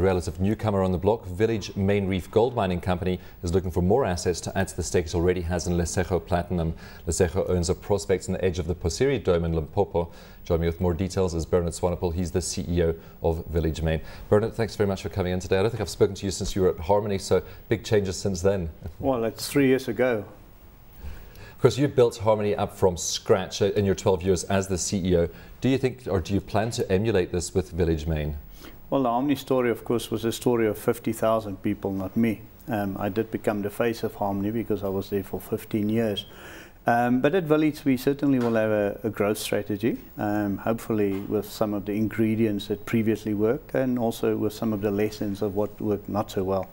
A relative newcomer on the block, Village Main Reef Gold Mining Company is looking for more assets to add to the stake it already has in Lesego Platinum. Lesego owns a prospect on the edge of the Phosiri Dome in Limpopo. Joining me with more details is Bernard Swanepoel. He's the CEO of Village Main. Bernard, thanks very much for coming in today. I don't think I've spoken to you since you were at Harmony, so big changes since then. Well, it's 3 years ago. Of course, you built Harmony up from scratch in your 12 years as the CEO. Do you think, or do you plan to emulate this with Village Main? Well, the Harmony story, of course, was a story of 50,000 people, not me. I did become the face of Harmony because I was there for 15 years. But at Village, we certainly will have a growth strategy, hopefully with some of the ingredients that previously worked and also with some of the lessons of what worked not so well.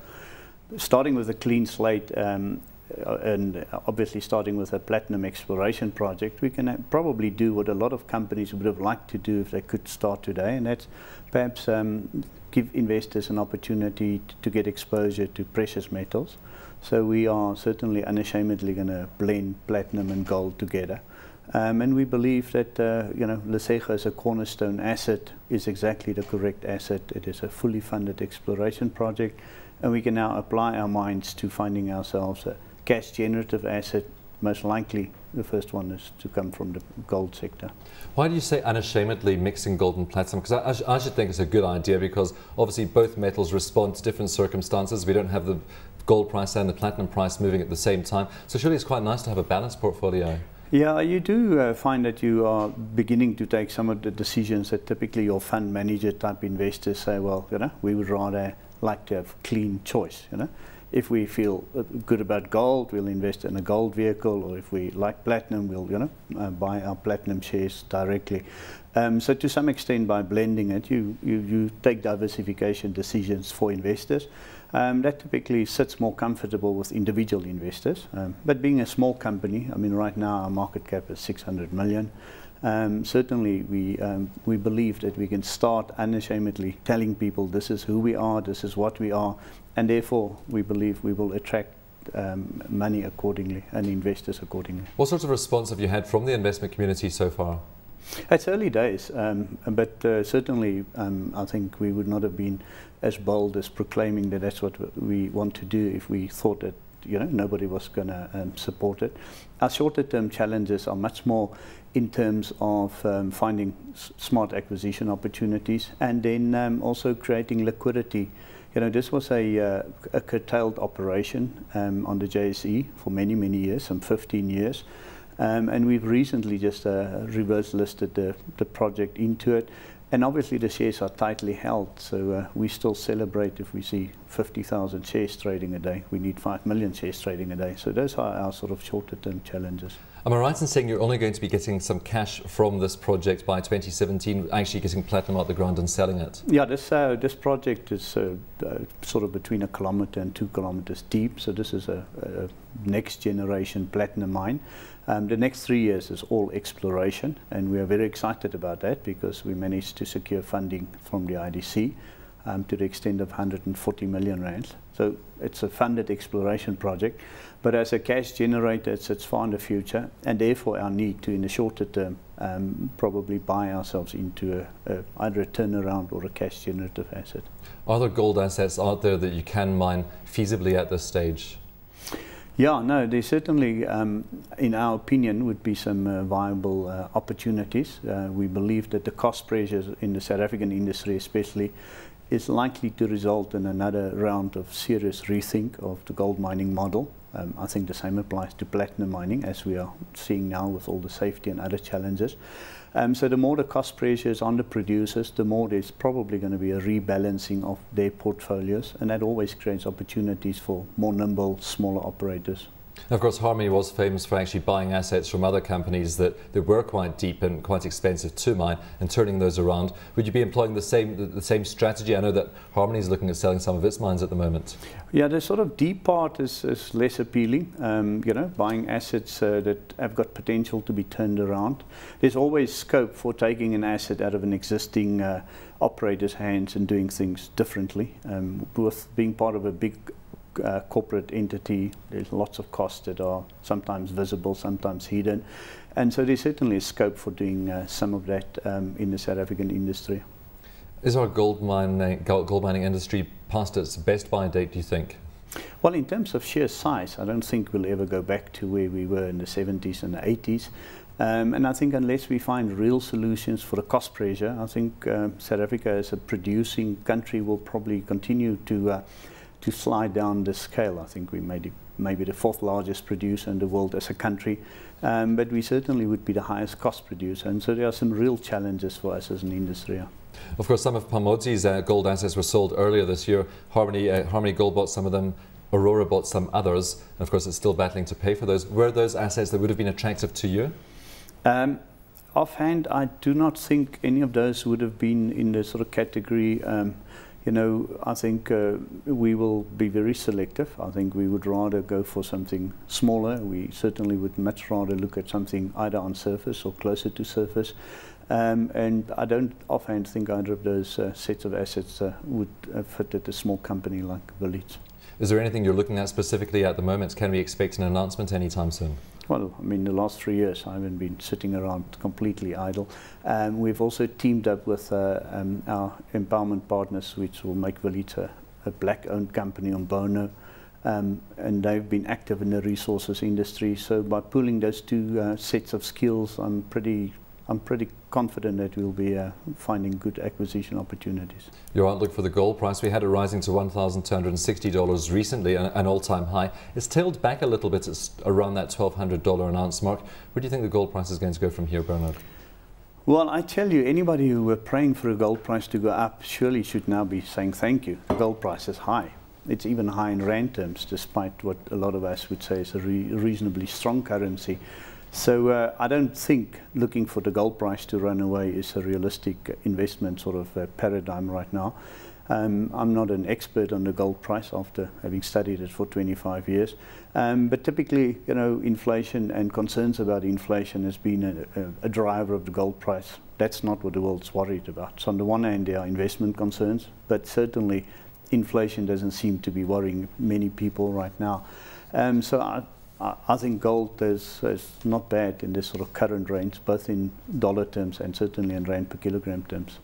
Starting with a clean slate, and obviously starting with a platinum exploration project, we can probably do what a lot of companies would have liked to do if they could start today, and that's perhaps give investors an opportunity to get exposure to precious metals. So we are certainly unashamedly going to blend platinum and gold together. And we believe that Lesego as a cornerstone asset is exactly the correct asset. It is a fully funded exploration project, and we can now apply our minds to finding ourselves a cash generative asset. Most likely the first one is to come from the gold sector. Why do you say unashamedly mixing gold and platinum? Because I should think it's a good idea, because obviously both metals respond to different circumstances. We don't have the gold price and the platinum price moving at the same time. So surely it's quite nice to have a balanced portfolio. Yeah, you do find that you are beginning to take some of the decisions that typically your fund manager type investors say, well, we would rather like to have clean choice, If we feel good about gold, we'll invest in a gold vehicle, or if we like platinum, we'll buy our platinum shares directly. So to some extent, by blending it, you take diversification decisions for investors. That typically sits more comfortable with individual investors. But being a small company, I mean, right now our market cap is 600 million. Certainly we believe that we can start unashamedly telling people this is who we are, this is what we are, and therefore we believe we will attract money accordingly and investors accordingly. What sort of response have you had from the investment community so far? It's early days, but certainly I think we would not have been as bold as proclaiming that that's what we want to do if we thought that nobody was going to support it. Our shorter term challenges are much more in terms of finding smart acquisition opportunities, and then also creating liquidity. This was a curtailed operation on the JSE for many, many years, some 15 years. And we've recently just reverse listed the project into it. And obviously the shares are tightly held, so we still celebrate if we see 50,000 shares trading a day. We need 5 million shares trading a day. So those are our sort of shorter term challenges. Am I right in saying you're only going to be getting some cash from this project by 2017, actually getting platinum out the ground and selling it? Yeah, this project is sort of between 1 kilometer and 2 kilometers deep, so this is a next generation platinum mine. The next 3 years is all exploration, and we are very excited about that because we managed to secure funding from the IDC to the extent of 140 million rands. So it's a funded exploration project, but as a cash generator, it's far in the future, and therefore our need to, in the shorter term, probably buy ourselves into either a turnaround or a cash generative asset. Are there gold assets out there that you can mine feasibly at this stage? Yeah, no, there certainly, in our opinion, would be some viable opportunities. We believe that the cost pressures in the South African industry especially is likely to result in another round of serious rethink of the gold mining model. I think the same applies to platinum mining, as we are seeing now with all the safety and other challenges. So the more the cost pressures on the producers, the more there's probably going to be a rebalancing of their portfolios, and that always creates opportunities for more nimble, smaller operators. Of course, Harmony was famous for actually buying assets from other companies that were quite deep and quite expensive to mine and turning those around. Would you be employing the same strategy? I know that Harmony is looking at selling some of its mines at the moment. Yeah, the sort of deep part is less appealing. Buying assets that have got potential to be turned around. There's always scope for taking an asset out of an existing operator's hands and doing things differently. With being part of a big corporate entity, there's lots of costs that are sometimes visible, sometimes hidden, and so there's certainly a scope for doing some of that in the South African industry. Is our gold mining industry past its best buy date, do you think? Well, in terms of sheer size, I don't think we'll ever go back to where we were in the 70s and the 80s. And I think unless we find real solutions for the cost pressure, I think South Africa as a producing country will probably continue to slide down the scale. I think we may be the fourth largest producer in the world as a country, but we certainly would be the highest cost producer. And so there are some real challenges for us as an industry. Of course, some of Pamodzi's gold assets were sold earlier this year. Harmony Gold bought some of them, Aurora bought some others, and of course it's still battling to pay for those. Were those assets that would have been attractive to you? Offhand, I do not think any of those would have been in the sort of category. You know, I think we will be very selective. I think we would rather go for something smaller. We certainly would much rather look at something either on surface or closer to surface. And I don't offhand think either of those sets of assets would fit at a small company like Village. Is there anything you're looking at specifically at the moment? Can we expect an announcement anytime soon? Well, I mean, the last 3 years I haven't been sitting around completely idle. We've also teamed up with our empowerment partners, which will make Village a black-owned company on Bono. And they've been active in the resources industry. So by pooling those two sets of skills, I'm pretty confident that we'll be finding good acquisition opportunities. Your outlook for the gold price, we had it rising to $1,260 recently, an all-time high. It's tailed back a little bit, it's around that $1,200 an ounce mark. Where do you think the gold price is going to go from here, Bernard? Well, I tell you, anybody who were praying for a gold price to go up surely should now be saying thank you. The gold price is high. It's even high in rand terms, despite what a lot of us would say is a reasonably strong currency. So I don't think looking for the gold price to run away is a realistic investment sort of paradigm right now. I'm not an expert on the gold price after having studied it for 25 years. But typically, you know, inflation and concerns about inflation has been a driver of the gold price. That's not what the world's worried about. So on the one hand, there are investment concerns, but certainly inflation doesn't seem to be worrying many people right now. So I think gold is not bad in this sort of current range, both in dollar terms and certainly in rand per kilogram terms.